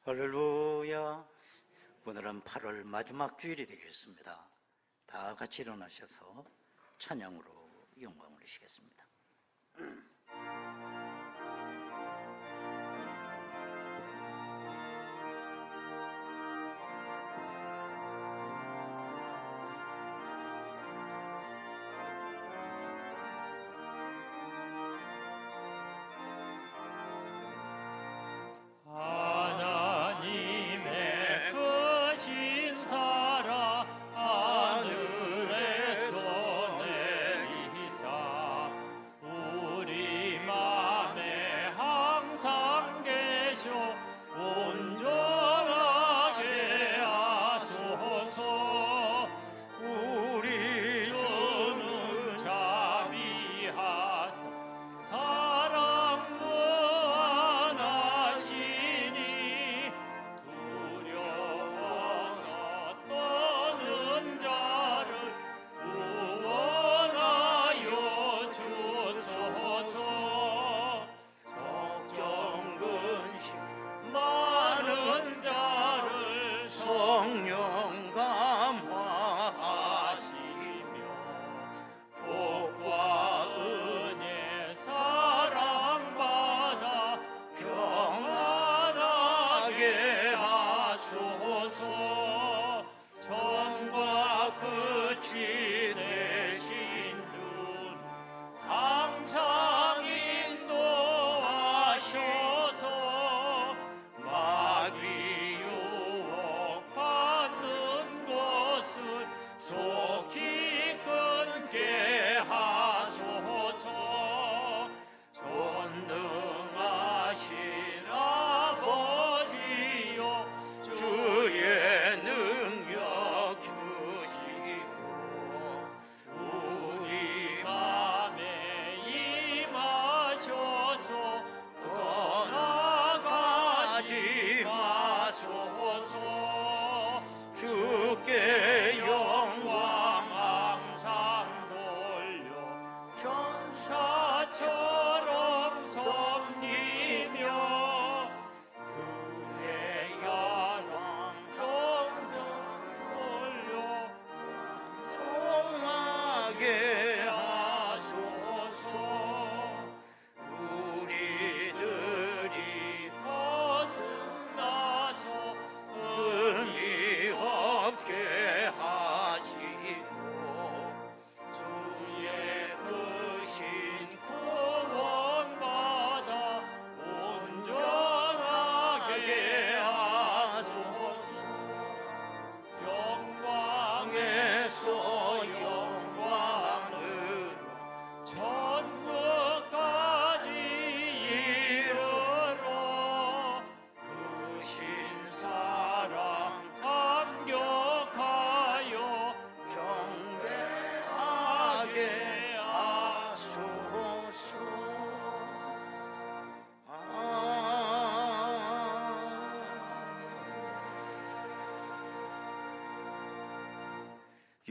할렐루야. 오늘은 8월 마지막 주일이 되겠습니다. 다 같이 일어나셔서 찬양으로 영광을 올리시겠습니다.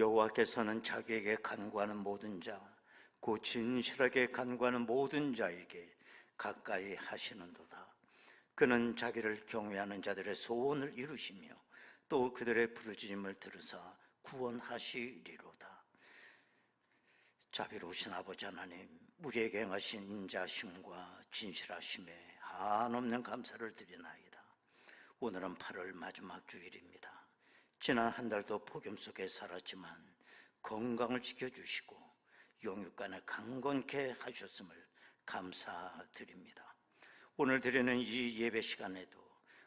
여호와께서는 자기에게 간구하는 모든 자, 곧 진실하게 간구하는 모든 자에게 가까이 하시는도다. 그는 자기를 경외하는 자들의 소원을 이루시며 또 그들의 부르짖음을 들으사 구원하시리로다. 자비로우신 아버지 하나님, 우리에게 행하신 인자심과 진실하심에 한없는 감사를 드리나이다. 오늘은 8월 마지막 주일입니다. 지난 한 달도 폭염 속에 살았지만 건강을 지켜주시고 영육간에 강건케 하셨음을 감사드립니다. 오늘 드리는 이 예배 시간에도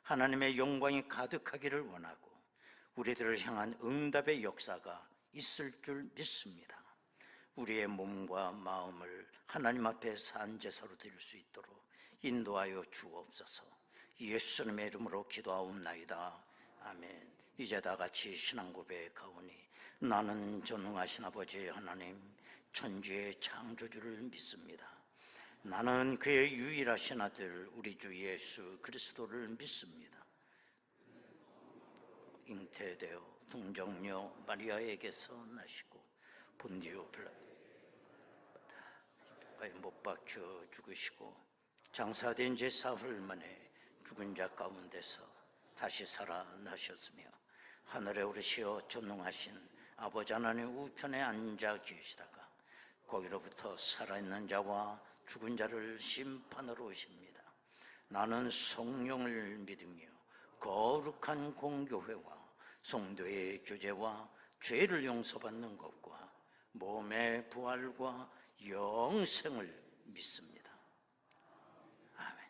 하나님의 영광이 가득하기를 원하고 우리들을 향한 응답의 역사가 있을 줄 믿습니다. 우리의 몸과 마음을 하나님 앞에 산제사로 드릴 수 있도록 인도하여 주옵소서. 예수님의 이름으로 기도하옵나이다. 아멘. 이제 다 같이 신앙 고백하오니 나는 전능하신 아버지 하나님 천지의 창조주를 믿습니다. 나는 그의 유일하신 아들 우리 주 예수 그리스도를 믿습니다. 잉태되어 동정녀 마리아에게서 나시고 본디오 빌라도에 못 박혀 죽으시고 장사된 지 사흘 만에 죽은 자 가운데서 다시 살아나셨으며 하늘에 오르시어 전능하신 아버지 하나님 우편에 앉아 계시다가 거기로부터 살아있는 자와 죽은 자를 심판하러 오십니다. 나는 성령을 믿으며 거룩한 공교회와 성도의 교제와 죄를 용서받는 것과 몸의 부활과 영생을 믿습니다. 아멘.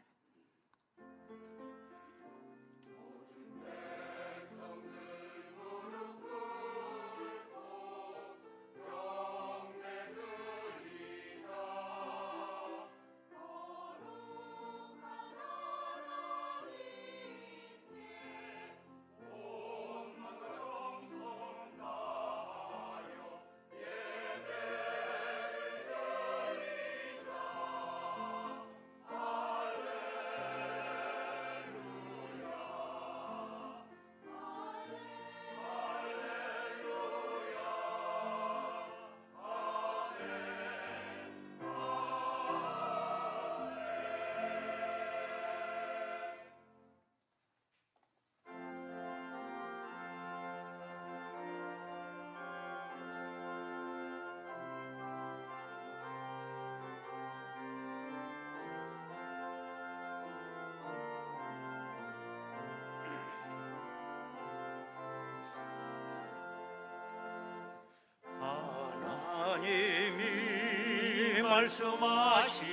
하나님이 말씀하시기를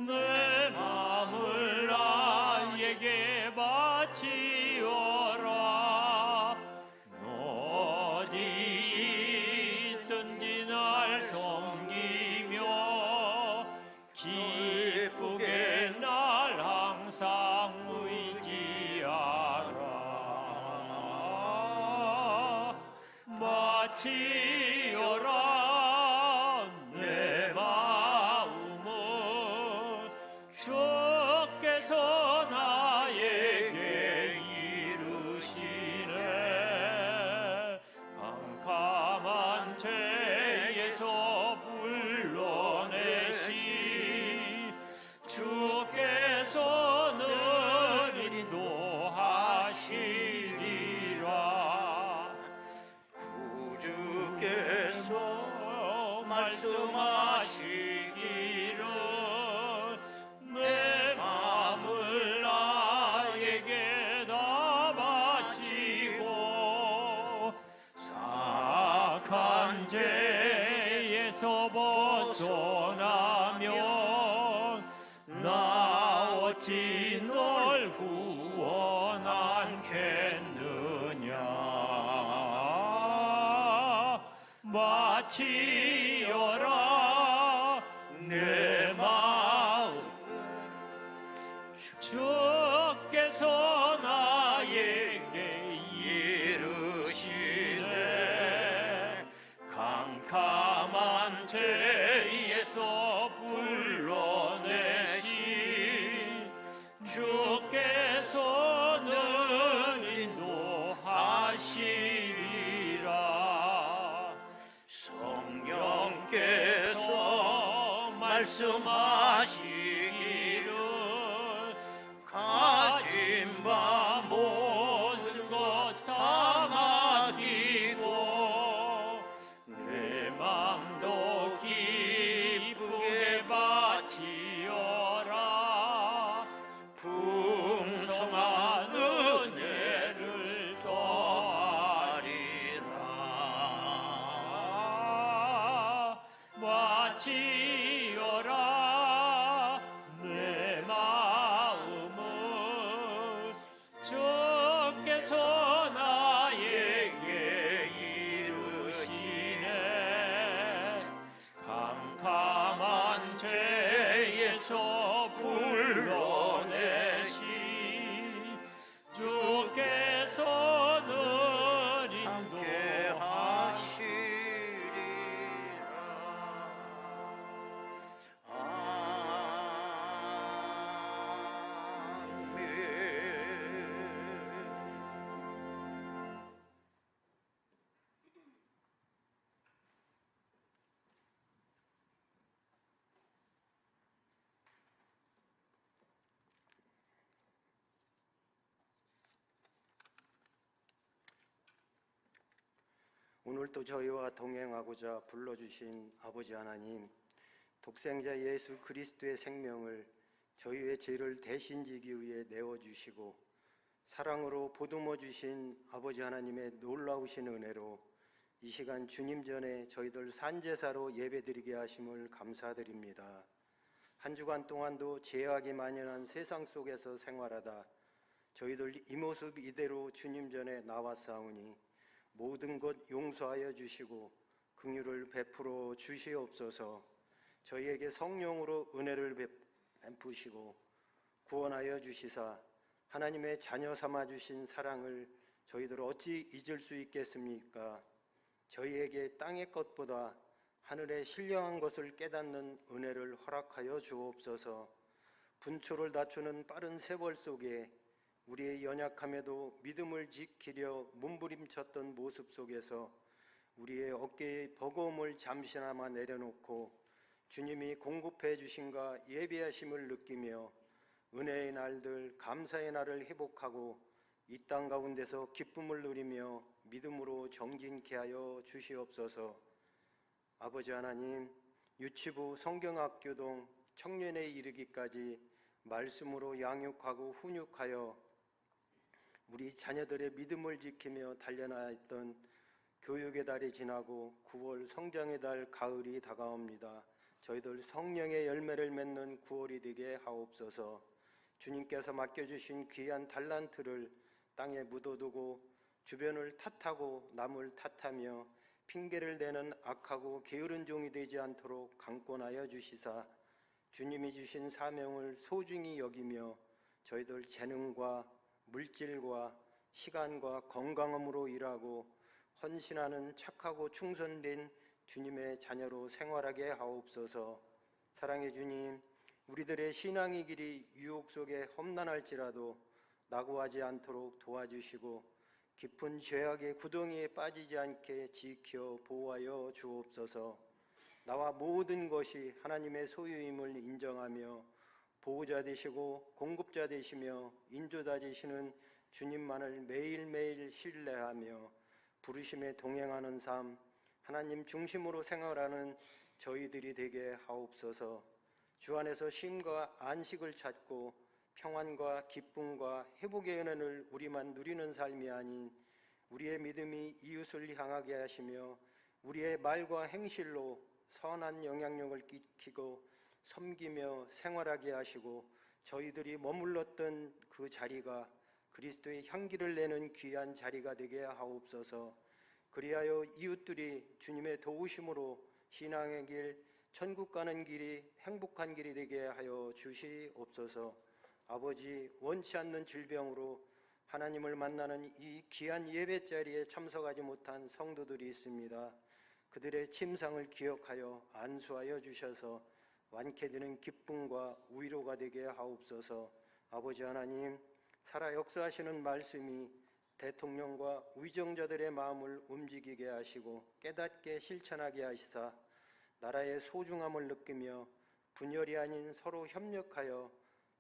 내 마음을 나에게 바치어라. 어디 있든지 날 섬기며 기쁘게 날 항상 의지하라. 바치어라 내 마음을 주께서 나에게 이르시네. 캄캄한 죄에서 불러내시 주께서 늘 인도하시리라. 주께서 말씀하시기를 내 마음을 나에게 다 바치고 사악한 죄에서 벗어나면 나 어찌 널 구원하겠느냐. 바치어라 내 마음 주께서 나에게 이르시네. 캄캄한 죄에서 불러내시 주께서 늘 인도하시리라. 성령께서 말씀하시기를 가진 바 모든 것 다 맡기고 내 맘도 기쁘게 바치어라. 풍성한 은혜를 더하리라. 바치어라 내 마음을 주께서 나에게 이르시네. 캄캄한 죄에서 불러내시 주께서 늘 함께 하시리라. 아멘. 오늘도 저희와 동행하고자 불러주신 아버지 하나님, 독생자 예수 그리스도의 생명을 저희의 죄를 대신 지기 위해 내어주시고 사랑으로 보듬어 주신 아버지 하나님의 놀라우신 은혜로 이 시간 주님 전에 저희들 산제사로 예배드리게 하심을 감사드립니다. 한 주간 동안도 죄악이 만연한 세상 속에서 생활하다 저희들 이 모습 이대로 주님 전에 나왔사오니 모든 것 용서하여 주시고 긍휼을 베풀어 주시옵소서. 저희에게 성령으로 은혜를 베푸시고 구원하여 주시사 하나님의 자녀 삼아 주신 사랑을 저희들 어찌 잊을 수 있겠습니까? 저희에게 땅의 것보다 하늘의 신령한 것을 깨닫는 은혜를 허락하여 주옵소서. 분초를 낮추는 빠른 세월 속에 우리의 연약함에도 믿음을 지키려 몸부림쳤던 모습 속에서 우리의 어깨의 버거움을 잠시나마 내려놓고 주님이 공급해 주신가 예배하심을 느끼며 은혜의 날들, 감사의 날을 회복하고 이 땅 가운데서 기쁨을 누리며 믿음으로 정진케 하여 주시옵소서. 아버지 하나님, 유치부, 성경학교 등 청년에 이르기까지 말씀으로 양육하고 훈육하여 우리 자녀들의 믿음을 지키며 달려나왔던 교육의 달이 지나고 9월 성장의 달 가을이 다가옵니다. 저희들 성령의 열매를 맺는 9월이 되게 하옵소서. 주님께서 맡겨주신 귀한 달란트를 땅에 묻어두고 주변을 탓하고 남을 탓하며 핑계를 대는 악하고 게으른 종이 되지 않도록 강권하여 주시사 주님이 주신 사명을 소중히 여기며 저희들 재능과 물질과 시간과 건강함으로 일하고 헌신하는 착하고 충성된 주님의 자녀로 생활하게 하옵소서. 사랑의 주님, 우리들의 신앙의 길이 유혹 속에 험난할지라도 낙오하지 않도록 도와주시고 깊은 죄악의 구덩이에 빠지지 않게 지켜 보호하여 주옵소서. 나와 모든 것이 하나님의 소유임을 인정하며 보호자 되시고 공급자 되시며 인도자 되시는 주님만을 매일매일 신뢰하며 부르심에 동행하는 삶, 하나님 중심으로 생활하는 저희들이 되게 하옵소서. 주 안에서 쉼과 안식을 찾고 평안과 기쁨과 회복의 은혜를 우리만 누리는 삶이 아닌 우리의 믿음이 이웃을 향하게 하시며 우리의 말과 행실로 선한 영향력을 끼치고 섬기며 생활하게 하시고 저희들이 머물렀던 그 자리가 그리스도의 향기를 내는 귀한 자리가 되게 하옵소서. 그리하여 이웃들이 주님의 도우심으로 신앙의 길, 천국 가는 길이 행복한 길이 되게 하여 주시옵소서. 아버지, 원치 않는 질병으로 하나님을 만나는 이 귀한 예배 자리에 참석하지 못한 성도들이 있습니다. 그들의 침상을 기억하여 안수하여 주셔서 완쾌되는 기쁨과 위로가 되게 하옵소서. 아버지 하나님, 살아 역사하시는 말씀이 대통령과 위정자들의 마음을 움직이게 하시고 깨닫게 실천하게 하시사 나라의 소중함을 느끼며 분열이 아닌 서로 협력하여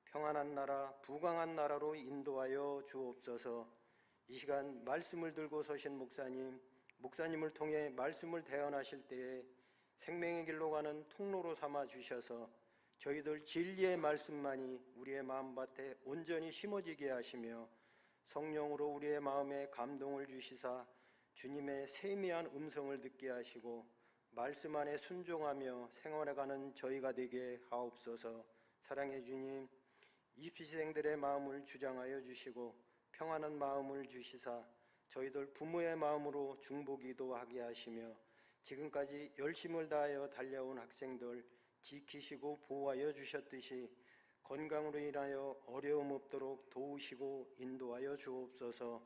평안한 나라, 부강한 나라로 인도하여 주옵소서. 이 시간 말씀을 들고 서신 목사님을 통해 말씀을 대언하실 때에 생명의 길로 가는 통로로 삼아 주셔서 저희들 진리의 말씀만이 우리의 마음밭에 온전히 심어지게 하시며 성령으로 우리의 마음에 감동을 주시사 주님의 세미한 음성을 듣게 하시고 말씀 안에 순종하며 생활해가는 저희가 되게 하옵소서. 사랑의 주님, 입시생들의 마음을 주장하여 주시고 평안한 마음을 주시사 저희들 부모의 마음으로 중보기도 하게 하시며 지금까지 열심을 다하여 달려온 학생들 지키시고 보호하여 주셨듯이 건강으로 인하여 어려움 없도록 도우시고 인도하여 주옵소서.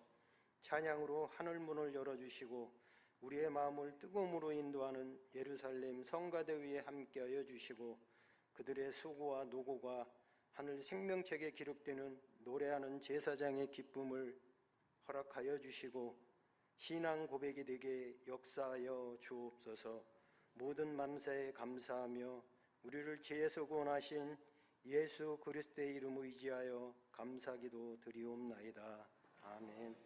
찬양으로 하늘문을 열어주시고 우리의 마음을 뜨거움으로 인도하는 예루살렘 성가대 위에 함께하여 주시고 그들의 수고와 노고가 하늘 생명책에 기록되는 노래하는 제사장의 기쁨을 허락하여 주시고 신앙 고백이 되게 역사하여 주옵소서. 모든 만사에 감사하며 우리를 죄에서 구원하신 예수 그리스도의 이름 의지하여 감사기도 드리옵나이다. 아멘.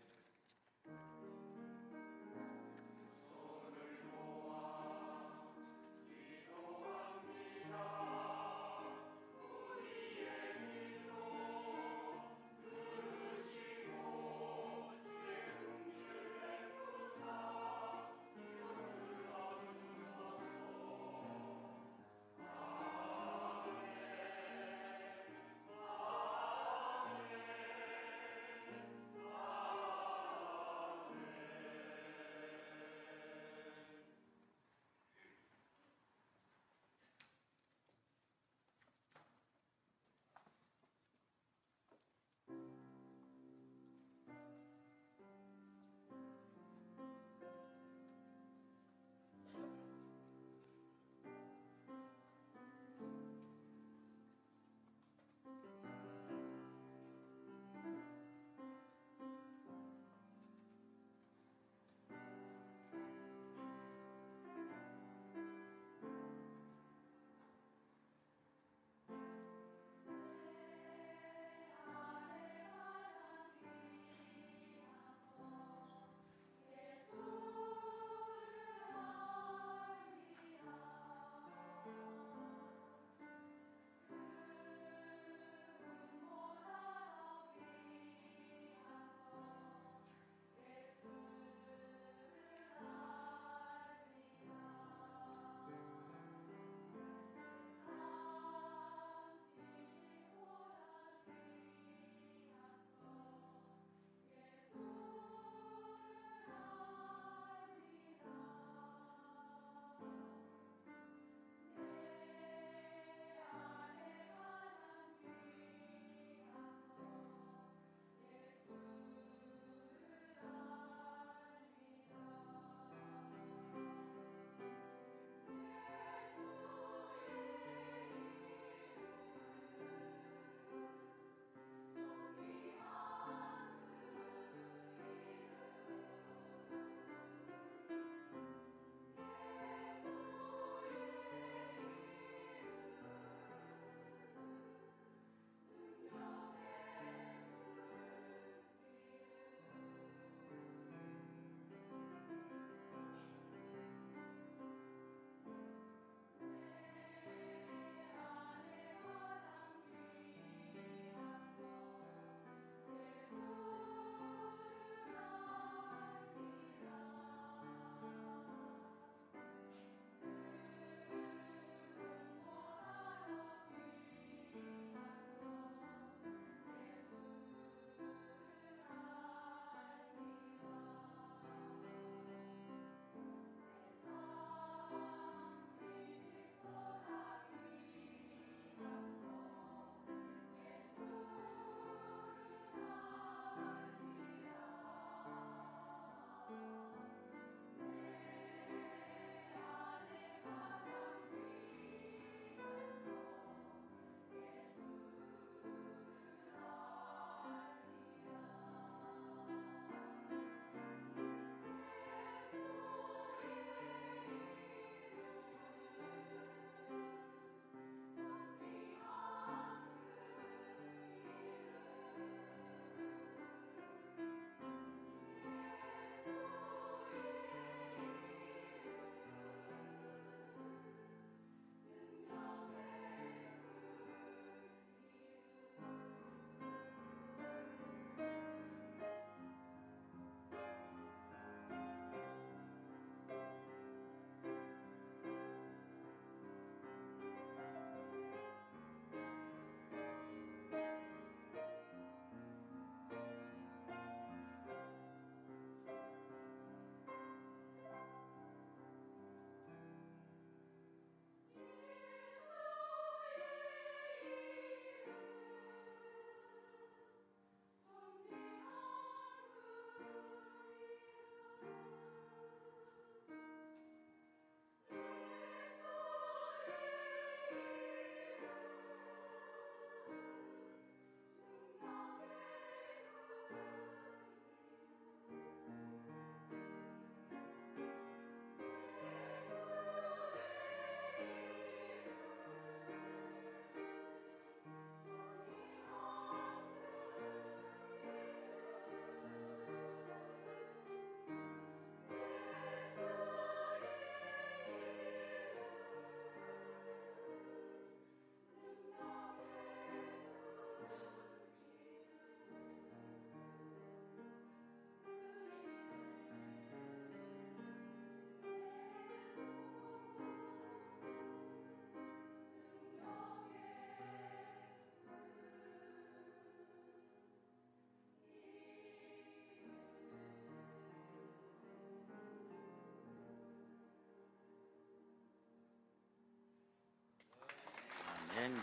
아멘.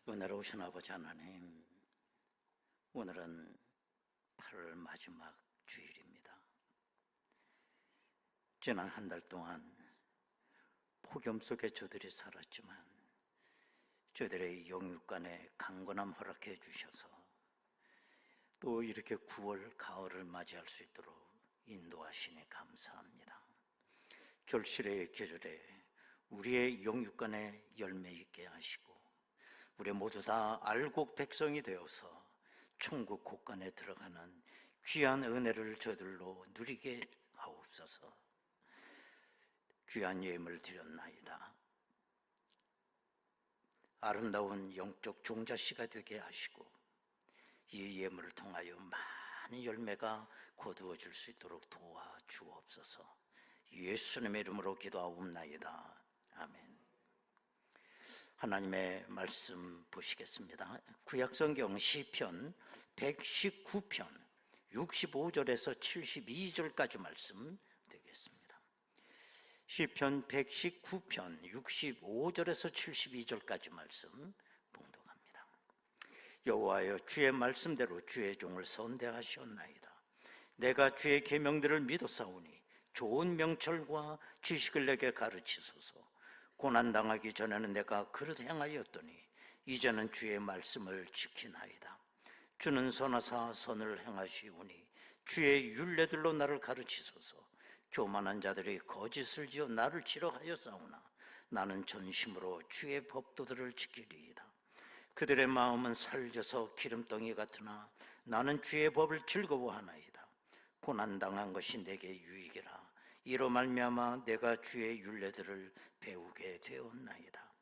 은혜로우신 아버지 하나님, 오늘은 8월 마지막 주일입니다. 지난 한 달 동안 폭염 속에 저들이 살았지만 저들의 영육간에 강건함 허락해 주셔서 또 이렇게 9월 가을을 맞이할 수 있도록 인도하시니 감사합니다. 결실의 계절에 우리의 영육간에 열매 있게 하시고 우리 모두 다 알곡 백성이 되어서 천국 곳간에 들어가는 귀한 은혜를 저들로 누리게 하옵소서. 귀한 예물을 드렸나이다. 아름다운 영적 종자씨가 되게 하시고 이 예물을 통하여 많은 열매가 거두어질 수 있도록 도와주옵소서. 예수님의 이름으로 기도하옵나이다. 아멘. 하나님의 말씀 보시겠습니다. 구약성경 시편 119편 65절에서 72절까지 말씀 되겠습니다. 시편 119편 65절에서 72절까지 말씀 봉독합니다. 여호와여, 주의 말씀대로 주의 종을 선대하시옵나이다. 내가 주의 계명들을 믿었사오니 좋은 명철과 지식을 내게 가르치소서. 고난당하기 전에는 내가 그릇 행하였더니 이제는 주의 말씀을 지키나이다. 주는 선하사 선을 행하시오니 주의 율례들로 나를 가르치소서. 교만한 자들이 거짓을 지어 나를 치려 하였사오나 나는 전심으로 주의 법도들을 지키리이다. 그들의 마음은 살져서 기름덩이 같으나 나는 주의 법을 즐거워하나이다. 고난당한 것이 내게 유익이라. 이로 말미암아 내가 주의 율례들을 배우게 되었나이다.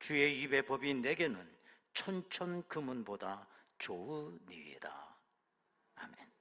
주의 입의 법이 내게는 천천 금은보다 좋으니이다. 아멘.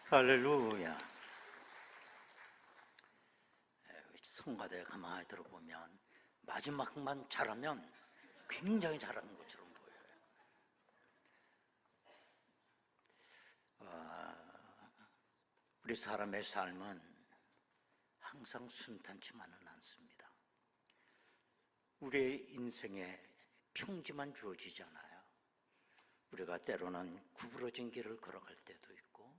할렐루야. 성가대 가만히 들어보면 마지막만 잘하면 굉장히 잘하는 것처럼 보여요. 우리 사람의 삶은 항상 순탄치만은 않습니다. 우리의 인생에 평지만 주어지잖아요. 우리가 때로는 구부러진 길을 걸어갈 때도 있고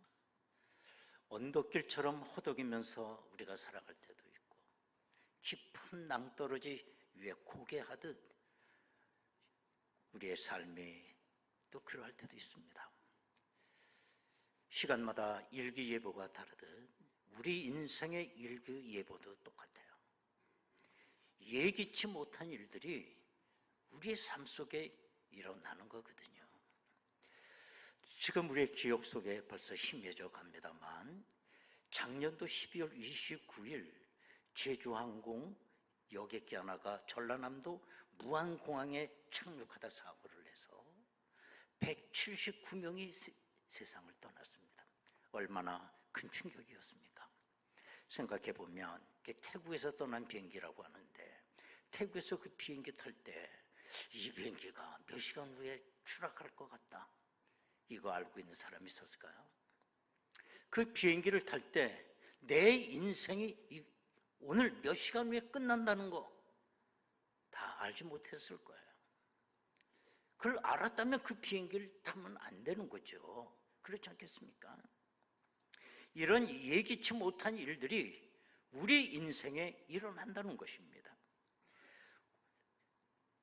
언덕길처럼 허덕이면서 우리가 살아갈 때도 있고 깊은 낭떠러지 위에 고개하듯 우리의 삶이 또 그러할 때도 있습니다. 시간마다 일기예보가 다르듯 우리 인생의 일기예보도 똑같아요. 예기치 못한 일들이 우리의 삶 속에 일어나는 거거든요. 지금 우리의 기억 속에 벌써 희미해져 갑니다만 작년도 12월 29일 제주항공 여객기 하나가 전라남도 무안공항에 착륙하다 사고를 해서 179명이 세상을 떠났습니다. 얼마나 큰 충격이었습니까? 생각해보면 태국에서 떠난 비행기라고 하는데 태국에서 그 비행기 탈 때 이 비행기가 몇 시간 후에 추락할 것 같다, 이거 알고 있는 사람이 있었을까요? 그 비행기를 탈 때 내 인생이 오늘 몇 시간 후에 끝난다는 거 다 알지 못했을 거예요. 그걸 알았다면 그 비행기를 타면 안 되는 거죠. 그렇지 않겠습니까? 이런 예기치 못한 일들이 우리 인생에 일어난다는 것입니다.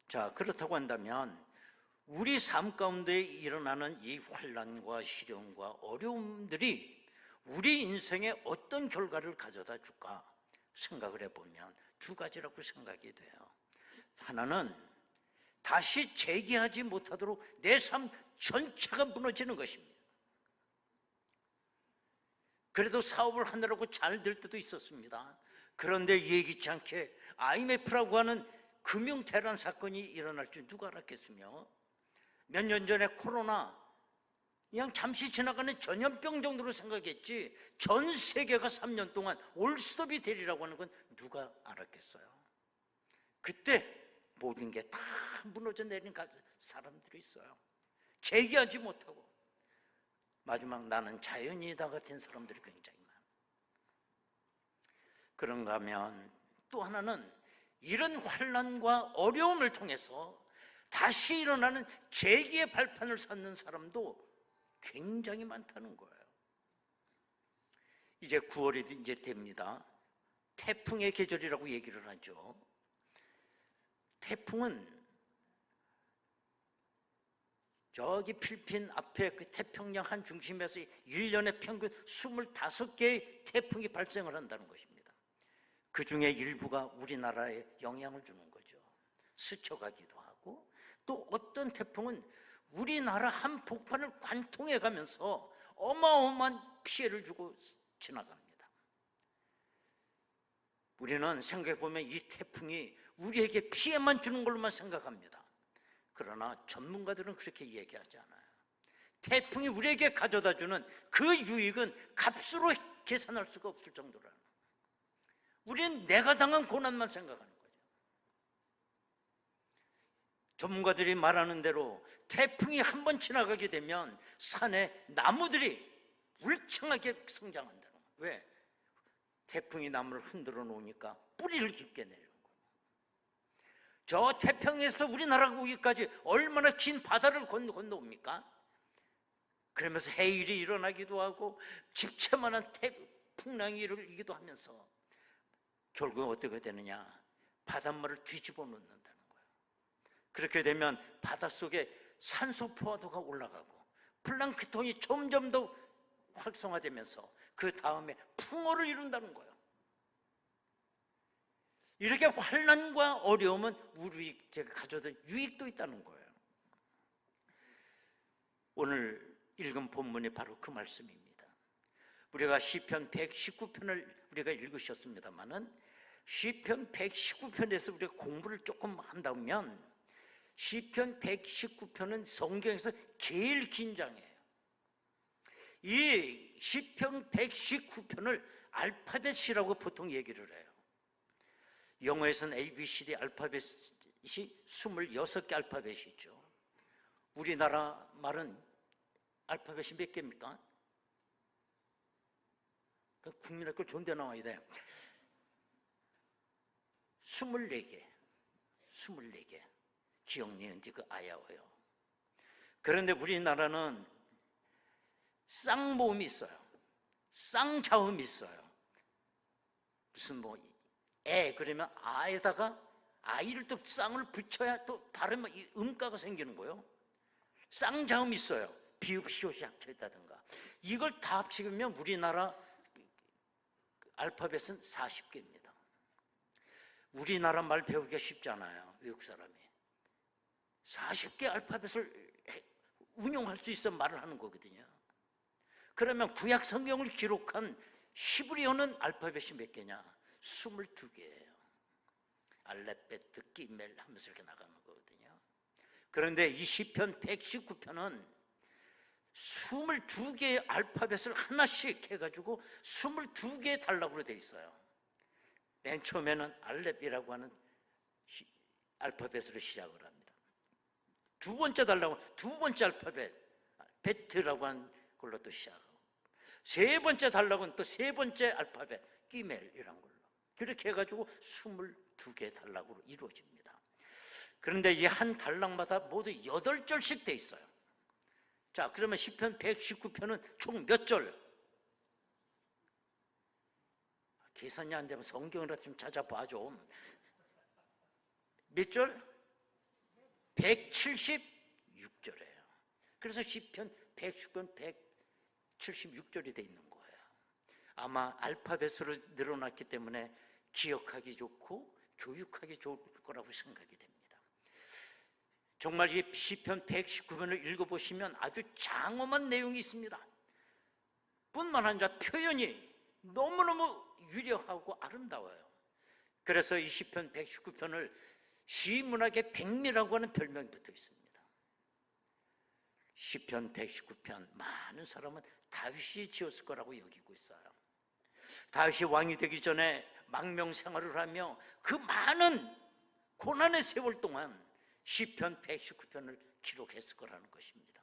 자, 그렇다고 한다면 우리 삶 가운데 일어나는 이 환난과 시련과 어려움들이 우리 인생에 어떤 결과를 가져다 줄까 생각을 해보면 두 가지라고 생각이 돼요. 하나는 다시 재기하지 못하도록 내 삶 전체가 무너지는 것입니다. 그래도 사업을 하느라고 잘 될 때도 있었습니다. 그런데 예기치 않게 IMF라고 하는 금융 대란 사건이 일어날 줄 누가 알았겠으며, 몇 년 전에 코로나 그냥 잠시 지나가는 전염병 정도로 생각했지 전 세계가 3년 동안 올스톱이 되리라고 하는 건 누가 알았겠어요? 그때 모든 게 다 무너져 내린 사람들이 있어요. 재기하지 못하고 마지막 나는 자연이다 같은 사람들이 굉장히 많아요. 그런가 하면 또 하나는 이런 환난과 어려움을 통해서 다시 일어나는 재기의 발판을 찾는 사람도 굉장히 많다는 거예요. 이제 9월이 이제 됩니다. 태풍의 계절이라고 얘기를 하죠. 태풍은 저기 필리핀 앞에 그 태평양 한 중심에서 1년에 평균 25개의 태풍이 발생을 한다는 것입니다. 그 중에 일부가 우리나라에 영향을 주는 거죠. 스쳐가기도 하고, 또 어떤 태풍은 우리나라 한 복판을 관통해 가면서 어마어마한 피해를 주고 지나갑니다. 우리는 생각해보면 이 태풍이 우리에게 피해만 주는 걸로만 생각합니다. 그러나 전문가들은 그렇게 얘기하지 않아요. 태풍이 우리에게 가져다주는 그 유익은 값으로 계산할 수가 없을 정도라는, 우리는 내가 당한 고난만 생각하는 거죠. 전문가들이 말하는 대로 태풍이 한 번 지나가게 되면 산에 나무들이 울창하게 성장한다는 거예요. 왜? 태풍이 나무를 흔들어 놓으니까 뿌리를 깊게 내려는 거예요. 저 태평양에서 우리나라가 오기까지 얼마나 긴 바다를 건너옵니까? 그러면서 해일이 일어나기도 하고 집채만한 풍랑이 일기도 하면서 결국 어떻게 되느냐? 바닷물을 뒤집어 놓는다는 거예요. 그렇게 되면 바닷속에 산소 포화도가 올라가고 플랑크톤이 점점 더 활성화되면서 그 다음에 풍어를 이룬다는 거예요. 이렇게 환난과 어려움은 우리에게 가져다 유익도 있다는 거예요. 오늘 읽은 본문이 바로 그 말씀입니다. 우리가 시편 119편을 우리가 읽으셨습니다마는 시편 119편에서 우리가 공부를 조금 한다면 시편 119편은 성경에서 제일 긴 장이에요. 이 시편 119편을 알파벳이라고 보통 얘기를 해요. 영어에서는 ABCD 알파벳이 26개 알파벳이 있죠. 우리나라 말은 알파벳이 몇 개입니까? 국민학교 존대 나와야 돼. 24개. 기억, 니은, 디귿, 아야어요. 그런데 우리나라는 쌍모음이 있어요. 쌍자음이 있어요. 무슨 그러면 아에다가 아이를 또 쌍을 붙여야 또 발음이 이 음가가 생기는 거예요. 쌍자음이 있어요. 비읍, 시옷이 합쳐있다든가. 이걸 다 합치면 우리나라 알파벳은 40개입니다. 우리나라 말 배우기가 쉽지 않아요. 외국 사람이 40개 알파벳을 운용할 수 있어 말을 하는 거거든요. 그러면 구약 성경을 기록한 히브리어는 알파벳이 몇 개냐? 22개예요. 알렙베트, 기멜 하면서 이렇게 나가는 거거든요. 그런데 이 시편 119편은 22개의 알파벳을 하나씩 해가지고 22개의 단락으로 돼 있어요. 맨 처음에는 알렙이라고 하는 알파벳으로 시작을 합니다. 두 번째 단락은 두 번째 알파벳 베트라고 하는 걸로 또 시작하고, 세 번째 단락은 또 세 번째 알파벳 기멜이라는 걸로, 그렇게 해가지고 22개 단락으로 이루어집니다. 그런데 이 한 단락마다 모두 8절씩 돼 있어요. 자, 그러면 시편 119편은 총 몇 절? 계산이 안 되면 성경이라도 좀 찾아봐 좀. 몇 절? 176절이에요. 그래서 시편 119편 176절이 돼 있는 거예요. 아마 알파벳으로 늘어났기 때문에 기억하기 좋고 교육하기 좋을 거라고 생각이 됩니다. 정말 이 시편 119편을 읽어보시면 아주 장엄한 내용이 있습니다. 뿐만 아니라 표현이 너무너무 유려하고 아름다워요. 그래서 이 시편 119편을 시문학의 백미라고 하는 별명이 붙어 있습니다. 시편 119편 많은 사람은 다윗이 지었을 거라고 여기고 있어요. 다윗이 왕이 되기 전에 망명 생활을 하며 그 많은 고난의 세월 동안 시편 119편을 기록했을 거라는 것입니다.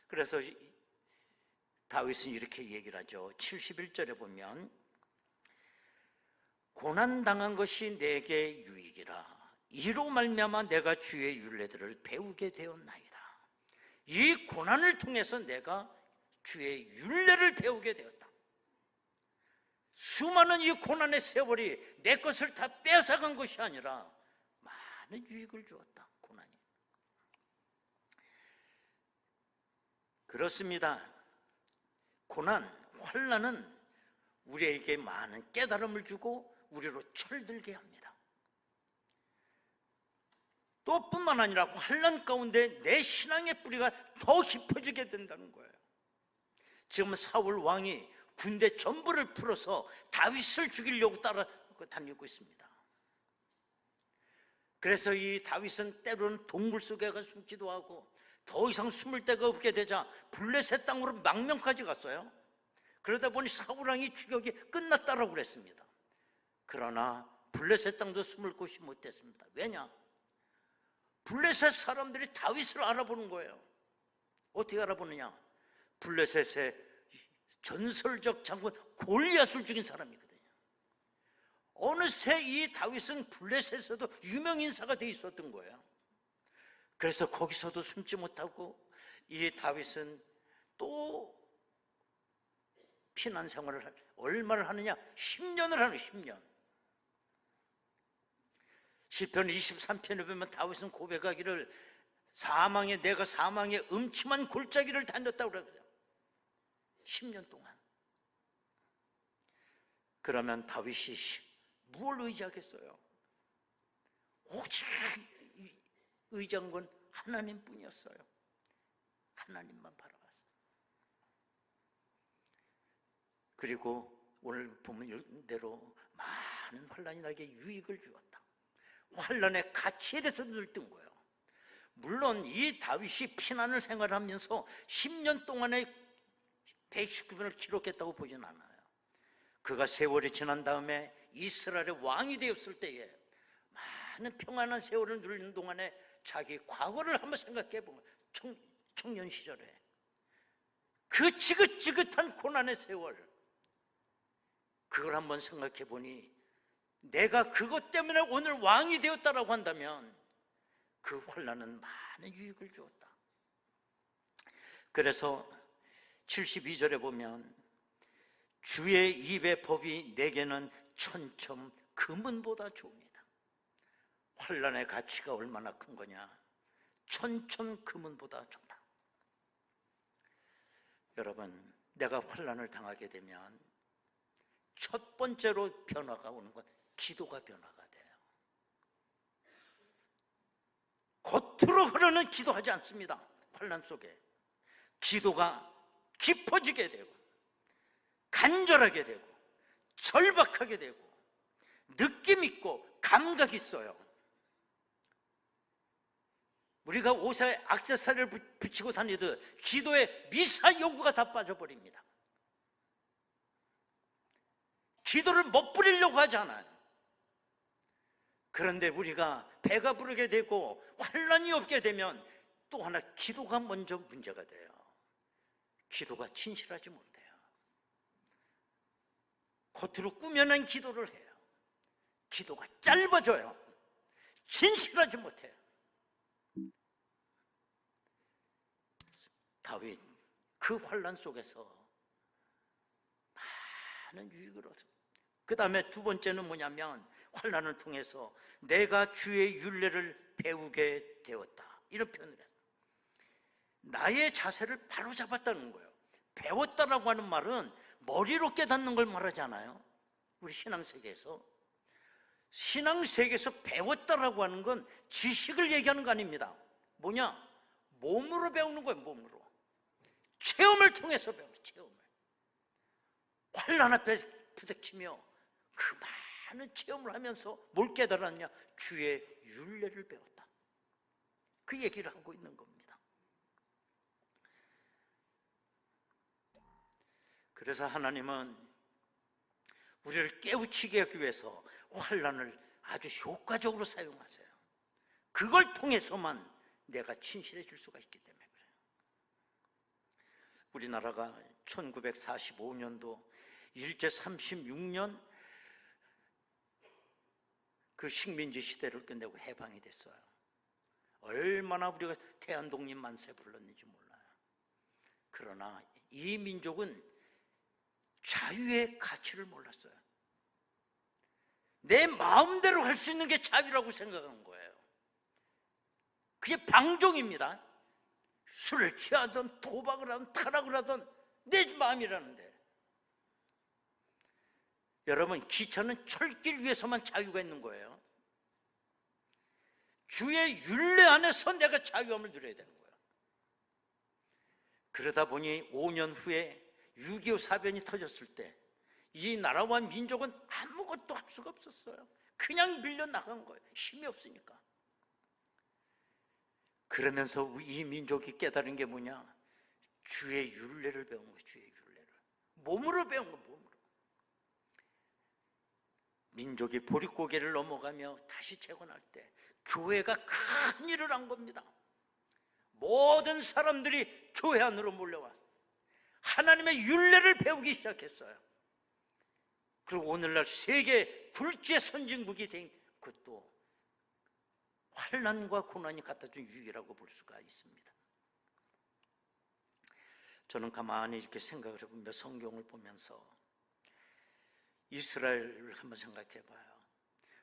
그래서 다윗은 이렇게 얘기를 하죠. 71절에 보면 고난당한 것이 내게 유익이라. 이로 말미암아 내가 주의 율례들을 배우게 되었나이다. 이 고난을 통해서 내가 주의 율례를 배우게 되었다. 수많은 이 고난의 세월이 내 것을 다 뺏어간 것이 아니라 많은 유익을 주었다. 고난이. 그렇습니다. 고난, 환난은 우리에게 많은 깨달음을 주고 우리로 철들게 합니다. 또 뿐만 아니라 환난 가운데 내 신앙의 뿌리가 더 깊어지게 된다는 거예요. 지금 사울 왕이 군대 전부를 풀어서 다윗을 죽이려고 따라다니고 있습니다. 그래서 이 다윗은 때로는 동굴 속에 가 숨기도 하고 더 이상 숨을 데가 없게 되자 블레셋 땅으로 망명까지 갔어요. 그러다 보니 사울 왕이 추격이 끝났다라고 그랬습니다. 그러나 블레셋 땅도 숨을 곳이 못 됐습니다. 왜냐? 블레셋 사람들이 다윗을 알아보는 거예요. 어떻게 알아보느냐? 블레셋의 전설적 장군 골리앗을 죽인 사람이거든요. 어느새 이 다윗은 블레셋에서도 유명 인사가 돼 있었던 거예요. 그래서 거기서도 숨지 못하고 이 다윗은 또 피난 생활을 얼마를 하느냐? 10년을 하는 10년. 시편 23편에 보면 다윗은 고백하기를 내가 사망의 음침한 골짜기를 다녔다고 그러거든요. 10년 동안. 그러면 다윗이 뭘 의지하겠어요? 오직 의지한 건 하나님뿐이었어요. 하나님만 바라봤어요. 그리고 오늘 보면 대로 많은 환난이 나에게 유익을 주었다. 환난의 가치에 대해서 들뜬 거예요. 물론 이 다윗이 피난을 생활하면서 10년 동안의 119번을 기록했다고 보진 않아요. 그가 세월이 지난 다음에 이스라엘의 왕이 되었을 때에 많은 평안한 세월을 누리는 동안에 자기 과거를 한번 생각해 보면 청년 시절에 그 지긋지긋한 고난의 세월, 그걸 한번 생각해 보니 내가 그것 때문에 오늘 왕이 되었다라고 한다면 그 환난은 많은 유익을 주었다. 그래서 72절에 보면 주의 입의 법이 내게는 천첨 금은보다 좋습니다. 환난의 가치가 얼마나 큰 거냐? 천첨 금은보다 좋다. 여러분, 내가 환난을 당하게 되면 첫 번째로 변화가 오는 건 기도가 변화가 돼요. 겉으로 흐르는 기도하지 않습니다. 환난 속에 기도가 깊어지게 되고 간절하게 되고 절박하게 되고 느낌 있고 감각 있어요. 우리가 옷에 액세서리를 붙이고 다니듯 기도에 미사 요구가 다 빠져버립니다. 기도를 못 부리려고 하지 않아요. 그런데 우리가 배가 부르게 되고 환난이 없게 되면 또 하나 기도가 먼저 문제가 돼요. 기도가 진실하지 못해요. 겉으로 꾸며낸 기도를 해요. 기도가 짧아져요. 진실하지 못해요. 다윗 그 환난 속에서 많은 유익을 얻습니다. 그 다음에 두 번째는 뭐냐면 환난을 통해서 내가 주의 율례를 배우게 되었다, 이런 표현을 해요. 나의 자세를 바로 잡았다는 거예요. 배웠다라고 하는 말은 머리로 깨닫는 걸 말하지 않아요. 우리 신앙세계에서 배웠다라고 하는 건 지식을 얘기하는 거 아닙니다. 뭐냐? 몸으로 배우는 거예요. 몸으로. 체험을 통해서 배우는 거예요. 체험을. 환난 앞에 부닥치며 그 많은 체험을 하면서 뭘 깨달았냐? 주의 율례를 배웠다. 그 얘기를 하고 있는 겁니다. 그래서 하나님은 우리를 깨우치게 하기 위해서 환난을 아주 효과적으로 사용하세요. 그걸 통해서만 내가 진실해질 수가 있기 때문에 그래요. 우리나라가 1945년도 일제 36년 그 식민지 시대를 끝내고 해방이 됐어요. 얼마나 우리가 태안독립 만세 불렀는지 몰라요. 그러나 이 민족은 자유의 가치를 몰랐어요. 내 마음대로 할 수 있는 게 자유라고 생각한 거예요. 그게 방종입니다. 술을 취하든 도박을 하든 타락을 하든 내 마음이라는데, 여러분, 기차는 철길 위에서만 자유가 있는 거예요. 주의 율례 안에서 내가 자유함을 누려야 되는 거예요. 그러다 보니 5년 후에 6.25 사변이 터졌을 때 이 나라와 민족은 아무것도 할 수가 없었어요. 그냥 밀려나간 거예요. 힘이 없으니까. 그러면서 이 민족이 깨달은 게 뭐냐? 주의 율례를 배운 거예요. 주의 율례를 몸으로 배운 거예요. 몸으로. 민족이 보릿고개를 넘어가며 다시 재건할 때 교회가 큰 일을 한 겁니다. 모든 사람들이 교회 안으로 몰려와서 하나님의 율례를 배우기 시작했어요. 그리고 오늘날 세계 굴지의 선진국이 된 것도 환난과 고난이 갖다준 유익이라고 볼 수가 있습니다. 저는 가만히 이렇게 생각을 해보며 성경을 보면서 이스라엘을 한번 생각해 봐요.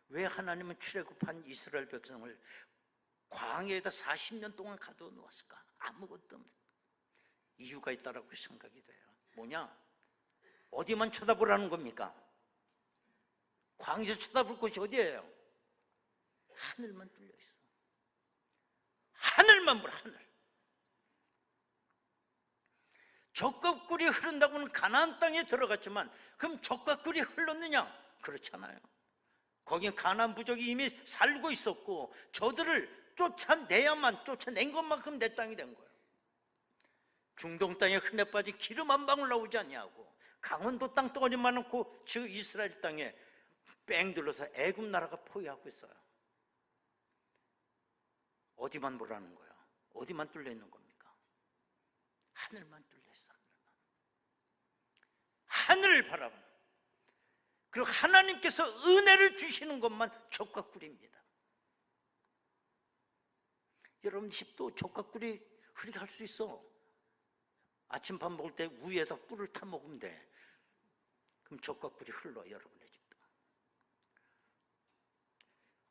왜 하나님은 출애굽한 이스라엘 백성을 광야에다 40년 동안 가둬 놓았을까? 아무것도 없는 이유가 있다라고 생각이 돼요. 뭐냐? 어디만 쳐다보라는 겁니까? 광야에서 쳐다볼 곳이 어디예요? 하늘만 뚫려 있어. 하늘만 보라, 하늘. 젖과 꿀이 흐른다고는 가나안 땅에 들어갔지만 그럼 젖과 꿀이 흘렀느냐? 그렇잖아요. 거긴 가나안 부족이 이미 살고 있었고 저들을 쫓아낸 것만큼 내 땅이 된 거예요. 중동 땅에 흔해 빠진 기름 한 방울 나오지 않냐고. 강원도 땅덩어리 많고 저 이스라엘 땅에 뺑 둘러서 애굽 나라가 포위하고 있어요. 어디만 보라는 거야? 어디만 뚫려 있는 겁니까? 하늘만 뚫려 있어. 하늘을 바라보는. 그리고 하나님께서 은혜를 주시는 것만 족과 꿀입니다. 여러분 집도 족과 꿀이 흐리게 할 수 있어. 아침밥 먹을 때 위에다 꿀을 타 먹으면 돼. 그럼 족과 꿀이 흘러. 여러분의 집도.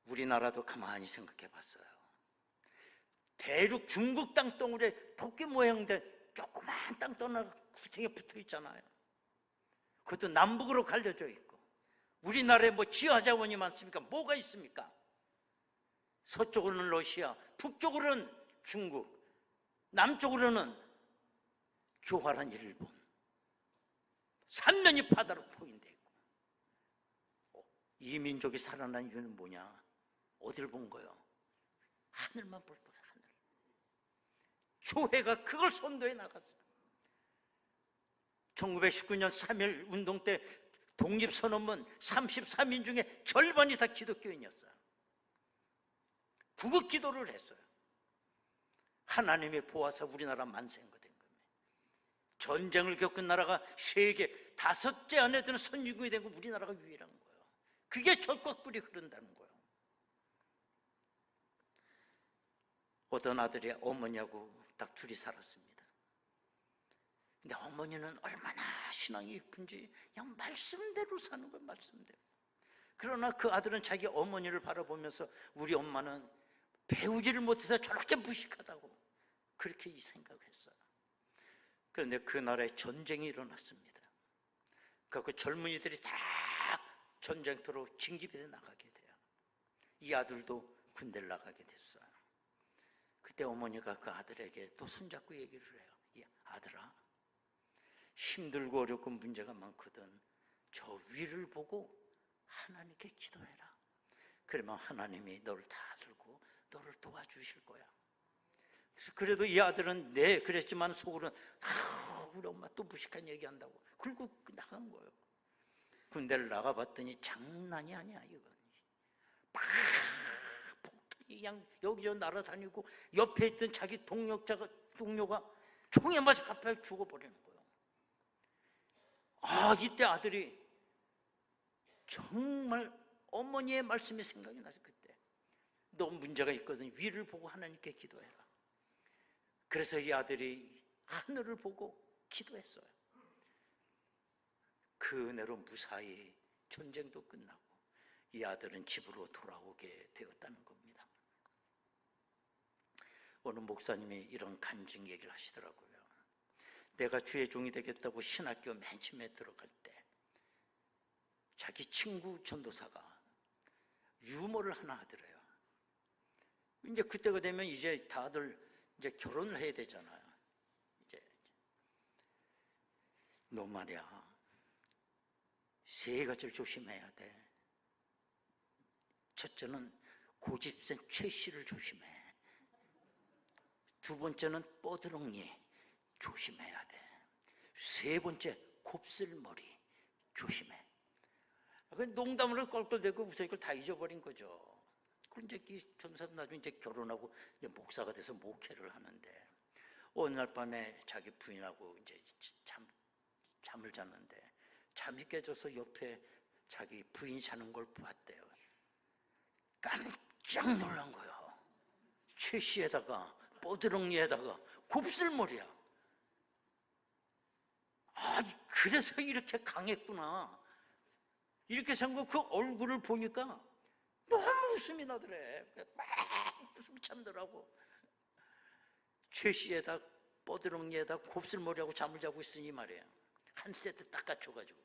우리나라도 가만히 생각해 봤어요. 대륙 중국 땅덩어리에 토끼 모양된 조그만 땅덩어리가 구덩이에 붙어 있잖아요. 그것도 남북으로 갈려져 있고. 우리나라에 뭐 지하자원이 많습니까? 뭐가 있습니까? 서쪽으로는 러시아, 북쪽으로는 중국, 남쪽으로는 교활한 일본. 삼면이 바다로 포인되어 있고. 이 민족이 살아난 이유는 뭐냐? 어디를 본 거예요? 하늘만 볼 거예요. 하늘. 교회가 그걸 선도해 나갔어요. 1919년 3.1 운동 때 독립선언문 33인 중에 절반이 다 기독교인이었어요. 구국 기도를 했어요. 하나님이 보아서 우리나라 만세가 된 겁니다. 전쟁을 겪은 나라가 세계 5째 안에 드는 선진국이 된 거 우리나라가 유일한 거예요. 그게 젖과 꿀이 흐른다는 거예요. 어떤 아들이 어머니하고 딱 둘이 살았습니다. 근데 어머니는 얼마나 신앙이 깊은지 그냥 말씀대로 사는 거예요. 말씀대로. 그러나 그 아들은 자기 어머니를 바라보면서 우리 엄마는 배우지를 못해서 저렇게 무식하다고 그렇게 생각했어요. 그런데 그 나라에 전쟁이 일어났습니다. 그 젊은이들이 다 전쟁터로 징집해 나가게 돼요. 이 아들도 군대를 나가게 됐어요. 그때 어머니가 그 아들에게 또 손잡고 얘기를 해요. 이 아들아, 힘들고 어렵고 문제가 많거든. 저 위를 보고 하나님께 기도해라. 그러면 하나님이 너를 다 들고 너를 도와주실 거야. 그래서 그래도 이 아들은 네 그랬지만 속으로는 우리 엄마 또 무식한 얘기한다고 그리고 나간 거예요. 군대를 나가봤더니 장난이 아니야. 이건 막 폭탄이 그냥 여기저기 날아다니고 옆에 있던 자기 동료가 총에 맞아 갑자기 죽어버리는 거예요. 이때 아들이 정말 어머니의 말씀이 생각이 나서 그때 너 문제가 있거든. 위를 보고 하나님께 기도해라. 그래서 이 아들이 하늘을 보고 기도했어요. 그 은혜로 무사히 전쟁도 끝나고 이 아들은 집으로 돌아오게 되었다는 겁니다. 어느 목사님이 이런 간증 얘기를 하시더라고요. 내가 주의 종이 되겠다고 신학교 맨 처음에 들어갈 때 자기 친구 전도사가 유머를 하나 하더래요. 이제 그때가 되면 이제 다들 이제 결혼을 해야 되잖아요. 이제 너 말이야, 3가지를 조심해야 돼. 첫째는 고집센 최 씨를 조심해. 2번째는 뻐드렁니 조심해야 돼. 3번째 곱슬머리 조심해. 농담으로 껄껄대고 우선 이걸 다 잊어버린 거죠. 그럼 이제 이 전사도 나중에 이제 결혼하고 이제 목사가 돼서 목회를 하는데 어느 날 밤에 자기 부인하고 이제 잠을 자는데 잠이 깨져서 옆에 자기 부인이 자는 걸 봤대요. 깜짝 놀란 거예요. 최씨에다가 뻐드렁니에다가 곱슬머리야. 그래서 이렇게 강했구나. 이렇게 생각하고 그 얼굴을 보니까 너무 웃음이 나더래. 막 웃음이 참더라고. 최씨에다 뻐드렁니에다 곱슬머리하고 잠을 자고 있으니 말이에요. 한 세트 딱 갖춰가지고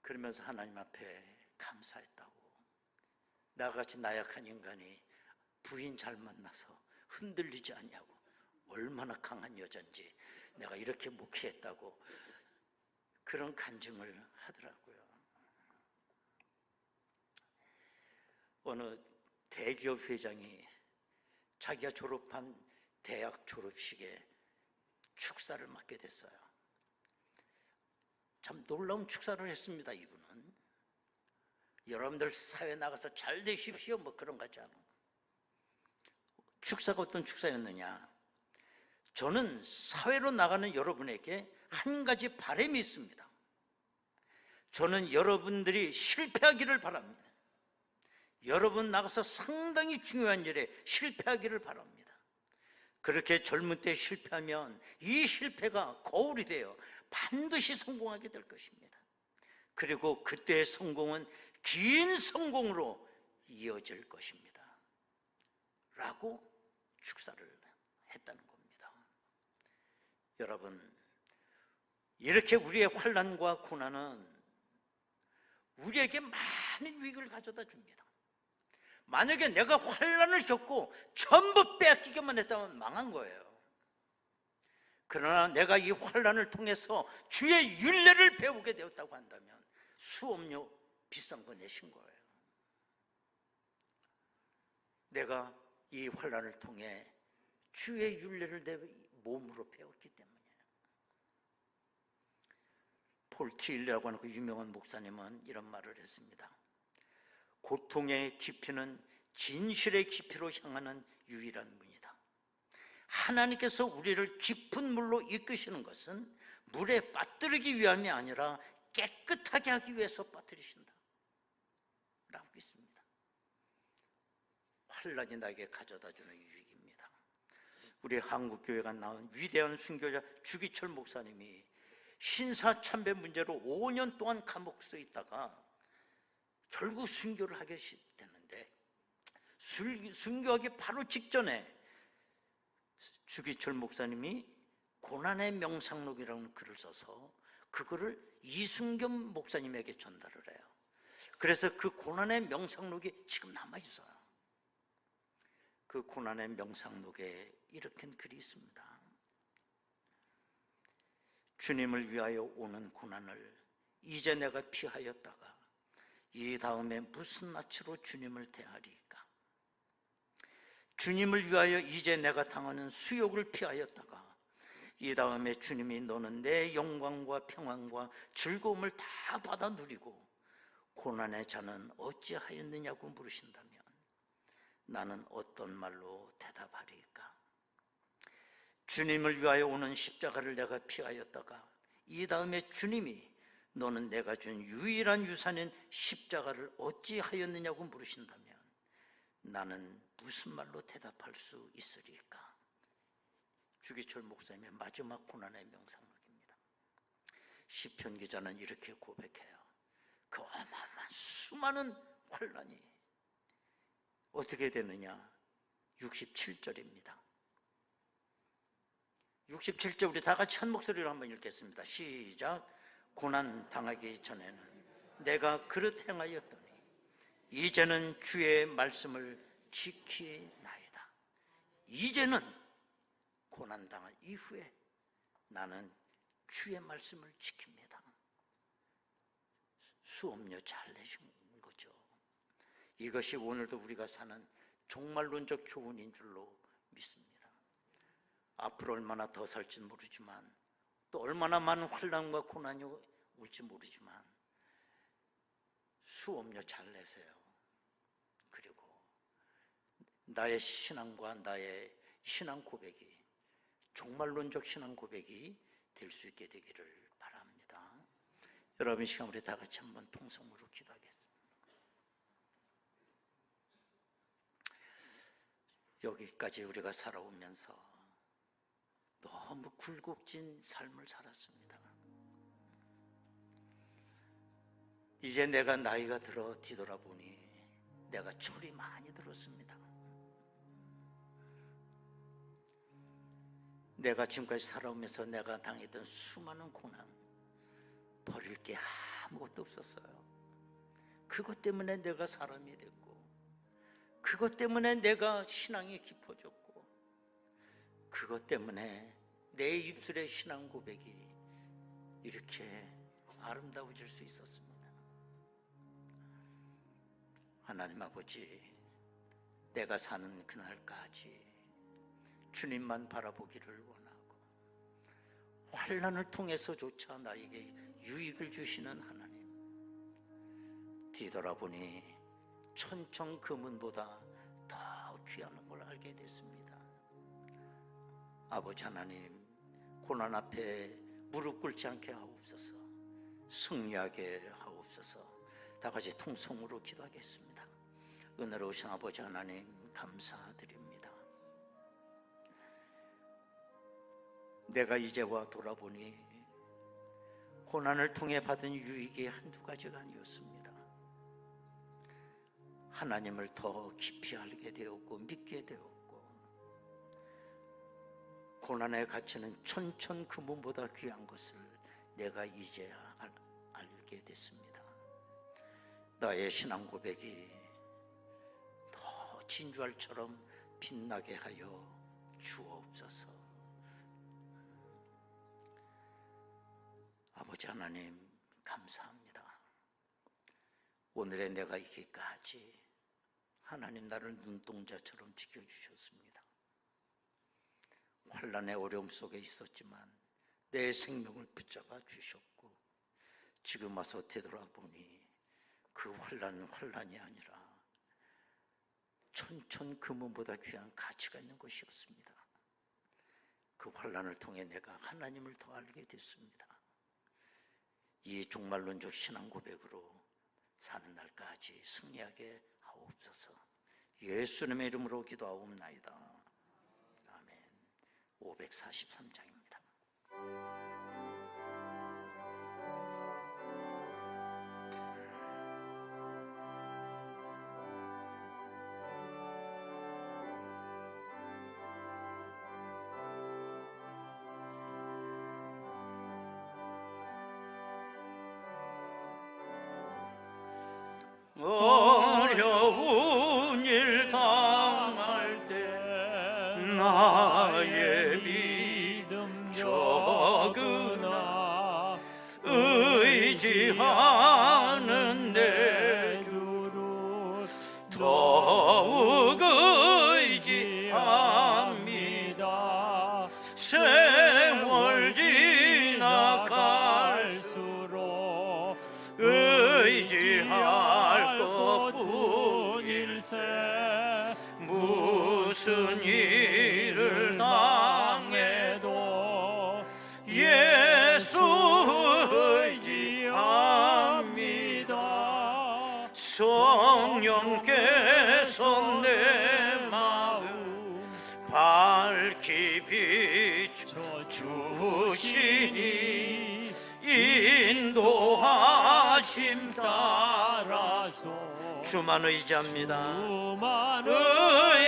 그러면서 하나님 앞에 감사했다고. 나같이 나약한 인간이 부인 잘 만나서 흔들리지 않냐고. 얼마나 강한 여잔지 내가 이렇게 목회했다고 그런 간증을 하더라고요. 어느 대기업 회장이 자기가 졸업한 대학 졸업식에 축사를 맡게 됐어요. 참 놀라운 축사를 했습니다. 이분은 여러분들 사회 나가서 잘 되십시오 뭐 그런 거 같지 않아요. 축사가 어떤 축사였느냐, 저는 사회로 나가는 여러분에게 한 가지 바람이 있습니다. 저는 여러분들이 실패하기를 바랍니다. 여러분 나가서 상당히 중요한 일에 실패하기를 바랍니다. 그렇게 젊은 때 실패하면 이 실패가 거울이 되어 반드시 성공하게 될 것입니다. 그리고 그때의 성공은 긴 성공으로 이어질 것입니다 라고 축사를 했다는 겁니다. 여러분, 이렇게 우리의 환난과 고난은 우리에게 많은 유익을 가져다 줍니다. 만약에 내가 환난을 겪고 전부 빼앗기기만 했다면 망한 거예요. 그러나 내가 이 환난을 통해서 주의 율례를 배우게 되었다고 한다면 수업료 비싼 거 내신 거예요. 내가 이 환난을 통해 주의 율례를 내 몸으로 배웠기 때문이에요. 폴 티일러라고 하는 그 유명한 목사님은 이런 말을 했습니다. 고통의 깊이는 진실의 깊이로 향하는 유일한 문이다. 하나님께서 우리를 깊은 물로 이끄시는 것은 물에 빠뜨리기 위함이 아니라 깨끗하게 하기 위해서 빠뜨리신다 라고 있습니다. 환난이 나에게 가져다주는 유익입니다. 우리 한국교회가 낳은 위대한 순교자 주기철 목사님이 신사참배 문제로 5년 동안 감옥에 있다가 결국 순교를 하게 됐는데, 순교하기 바로 직전에 주기철 목사님이 고난의 명상록이라는 글을 써서 그거를 이순겸 목사님에게 전달을 해요. 그래서 그 고난의 명상록이 지금 남아있어요. 그 고난의 명상록에 이렇게 글이 있습니다. 주님을 위하여 오는 고난을 이제 내가 피하였다가 이 다음에 무슨 낯으로 주님을 대하리까? 주님을 위하여 이제 내가 당하는 수욕을 피하였다가 이 다음에 주님이 너는 내 영광과 평안과 즐거움을 다 받아 누리고 고난의 자는 어찌하였느냐고 물으신다면 나는 어떤 말로 대답하리까? 주님을 위하여 오는 십자가를 내가 피하였다가 이 다음에 주님이 너는 내가 준 유일한 유산인 십자가를 어찌하였느냐고 물으신다면 나는 무슨 말로 대답할 수 있으리까? 주기철 목사님의 마지막 고난의 명상록입니다. 시편 기자는 이렇게 고백해요. 그 어마어마한 수많은 환난이 어떻게 되느냐? 67절입니다. 67절 우리 다 같이 한 목소리로 한번 읽겠습니다. 시작. 고난 당하기 전에는 내가 그릇 행하였더니 이제는 주의 말씀을 지키나이다. 이제는 고난 당한 이후에 나는 주의 말씀을 지킵니다. 수업료 잘 내신 거죠. 이것이 오늘도 우리가 사는 종말론적 교훈인 줄로 믿습니다. 앞으로 얼마나 더 살지는 모르지만 또 얼마나 많은 환난과 고난이 올지 모르지만 수업료 잘 내세요. 그리고 나의 신앙과 나의 신앙 고백이 종말론적 신앙 고백이 될 수 있게 되기를 바랍니다. 여러분, 이 시간 우리 다 같이 한번 통성으로 기도하겠습니다. 여기까지 우리가 살아오면서 너무 굴곡진 삶을 살았습니다. 이제 내가 나이가 들어 뒤돌아보니 내가 철이 많이 들었습니다. 내가 지금까지 살아오면서 내가 당했던 수많은 고난, 버릴 게 아무것도 없었어요. 그것 때문에 내가 사람이 됐고, 그것 때문에 내가 신앙이 깊어졌고, 그것 때문에 내 입술의 신앙 고백이 이렇게 아름다워질 수 있었습니다. 하나님 아버지, 내가 사는 그날까지 주님만 바라보기를 원하고 환난을 통해서조차 나에게 유익을 주시는 하나님, 뒤돌아보니 천청 금은보다 더 귀한 걸 알게 됐습니다. 아버지 하나님, 고난 앞에 무릎 꿇지 않게 하옵소서. 승리하게 하옵소서. 다 같이 통성으로 기도하겠습니다. 은혜로우신 아버지 하나님, 감사드립니다. 내가 이제와 돌아보니 고난을 통해 받은 유익이 한두 가지가 아니었습니다. 하나님을 더 깊이 알게 되었고 믿게 되었고, 고난의 가치는 천천금은보다 귀한 것을 내가 이제야 알게 됐습니다. 나의 신앙 고백이 더 진주알처럼 빛나게 하여 주옵소서. 아버지 하나님, 감사합니다. 오늘의 내가 있기까지 하나님 나를 눈동자처럼 지켜주셨습니다. 환난의 어려움 속에 있었지만 내 생명을 붙잡아 주셨고, 지금 와서 되돌아보니 그 환난이 아니라 천천금은보다 귀한 가치가 있는 것이었습니다. 그 환난을 통해 내가 하나님을 더 알게 됐습니다. 이 종말론적 신앙 고백으로 사는 날까지 승리하게 하옵소서. 예수님의 이름으로 기도하옵나이다. 아멘. 543장입니다. 어려운 일 당할 때 나의 믿음 적으나 의지하는 내 주를 더욱 의지합니다. 세월 지나갈수록 의지할 것뿐일세. 무슨 일을 당해도 예수 의지합니다. 성령께서 내 마음 밝히 비춰주시니 인도하심 따라서 주만 의지합니다.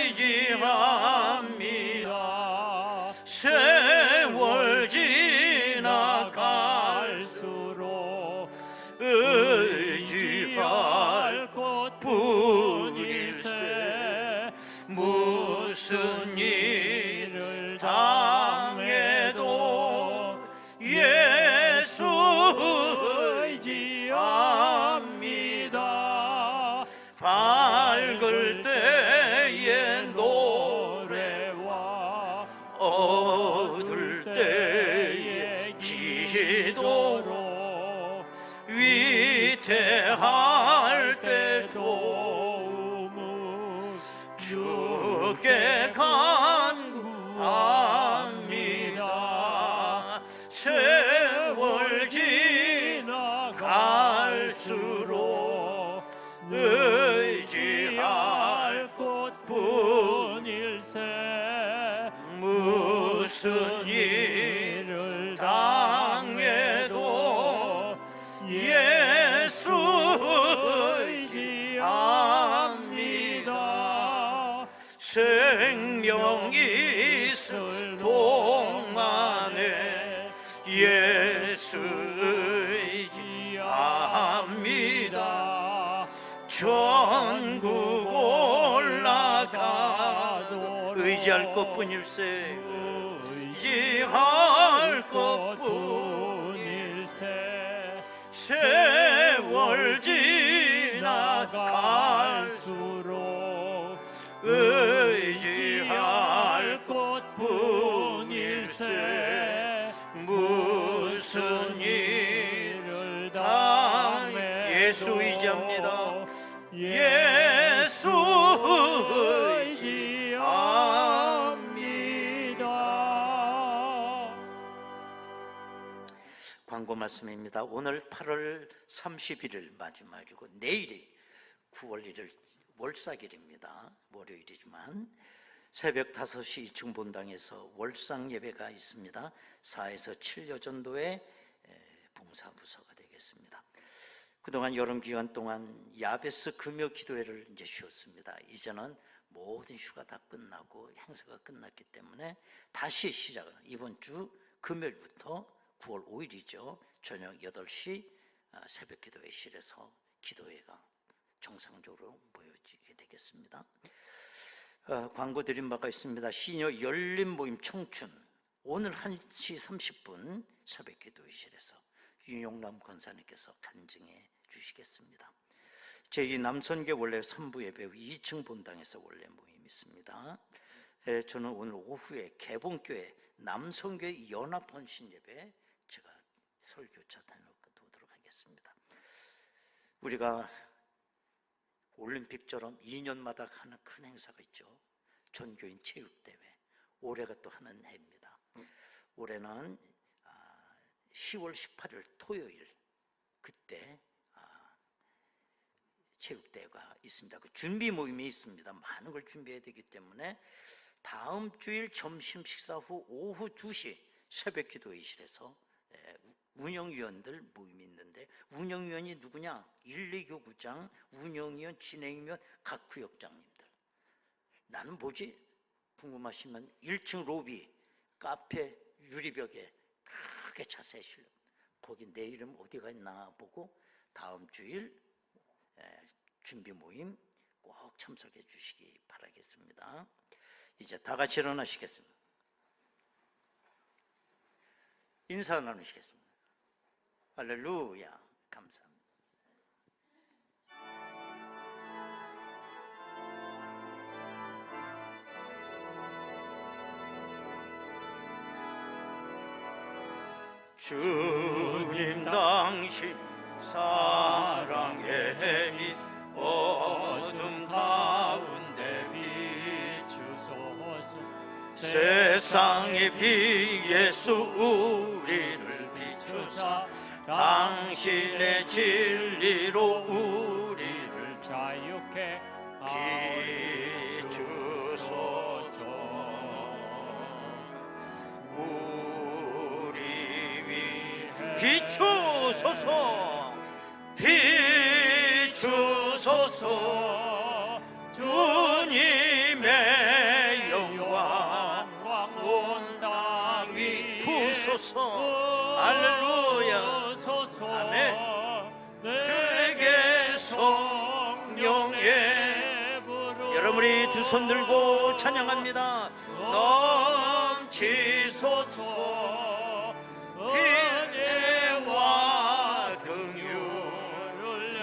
의지합니다. 세월 지나갈수록 의지할 것뿐일세. 무슨 일을 당해도 예수 의지합니다. 밝을 때의 노래와 어두울 때의 기도로 위태할 때 도움을 주께 간구합니다. 세월 지나갈수록 의지할 것뿐일세. 무슨 일을 당해도 예수 의지합니다. 생명 있을 동안에 예수 의지합니다. 천국 올라가도 의지할 것뿐일세. 의지할 것뿐일세. 세월 지나갈수록 의지할 것뿐일세. 일을 다 예수 의지합니다. 예수 의지합니다. 광고 말씀입니다. 오늘 8월 31일 마지막이고 내일이 9월 1일 월삭일입니다. 월요일이지만 새벽 5시 2층 본당에서 월상 예배가 있습니다. 4에서 7여 전도의 봉사부서가 되겠습니다. 그동안 여름 기간 동안 야베스 금요 기도회를 이제 쉬었습니다. 이제는 모든 휴가 다 끝나고 행사가 끝났기 때문에 다시 시작을 이번 주 금요일부터 9월 5일이죠. 저녁 8시 새벽 기도회실에서 기도회가 정상적으로 모여지게 되겠습니다. 광고 드린 바가 있습니다. 시니어 열린 모임 청춘 오늘 1시 30분 새벽 기도회실에서 윤용남 권사님께서 간증해 주시겠습니다. 제2 남선교 원래 3부 예배 후 2층 본당에서 원래 모임이 있습니다. 저는 오늘 오후에 개봉교회 남선교회 연합 헌신 예배 제가 설교차 다녀오도록 하겠습니다. 우리가 올림픽처럼 2년마다 하는 큰 행사가 있죠. 전교인 체육대회. 올해가 또 하는 해입니다. 올해는 10월 18일 토요일 그때 체육대회가 있습니다. 그 준비 모임이 있습니다. 많은 걸 준비해야 되기 때문에 다음 주일 점심 식사 후 오후 2시 새벽 기도회실에서 운영위원들 모임이 있는데 운영위원이 누구냐? 1, 2교구장, 운영위원, 진행위원, 각 구역장님들. 나는 뭐지? 궁금하시면 1층 로비, 카페 유리벽에 크게 자세히 실려 거기 내 이름 어디가 있나 보고 다음 주일 준비 모임 꼭 참석해 주시기 바라겠습니다. 이제 다 같이 일어나시겠습니다. 인사 나누시겠습니다. 할렐루야. 감사합니다. 주님 당신 사랑의 빛 어둠 가운데 비추소서 세상의 비 예수 우리를 비추사 당신의 진리로 우리를 자유케 비추소서 우리 위해 비추소서 비추소서 주님의 영광 온 땅 위 부소서 할렐루야 아멘. 주에게 성령의 여러분 우리 두 손 들고 찬양합니다. 넘치소서 기대와 긍휼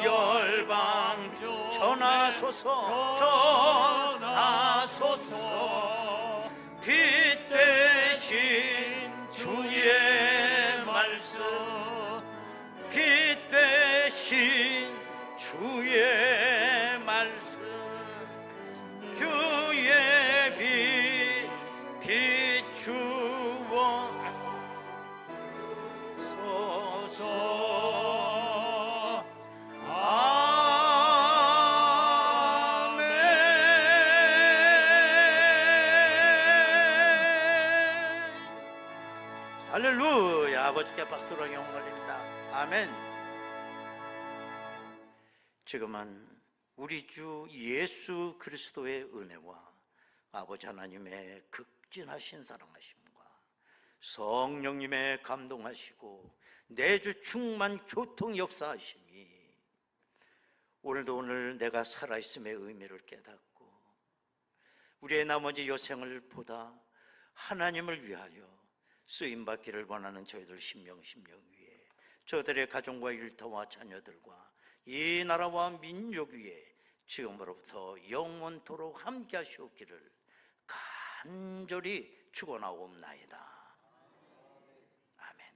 열방 전하소서 전하소서 빛 대신 주의 말씀 빛 대신 주의 말씀 주의 빛 비추어 소서 아멘. 할렐루야. 아버지께 박수로 영광 올립니다. 아멘. 지금은 우리 주 예수 그리스도의 은혜와 아버지 하나님의 극진하신 사랑하심과 성령님의 감동하시고 내주 충만 교통 역사하심이 오늘도 오늘 내가 살아있음의 의미를 깨닫고 우리의 나머지 여생을 보다 하나님을 위하여 쓰임받기를 원하는 저희들 심령 위에 저들의 가정과 일터와 자녀들과 이 나라와 민족 위에 지금으로부터 영원토록 함께 하시옵기를 간절히 축원하옵나이다. 아멘.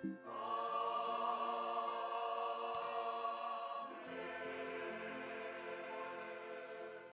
주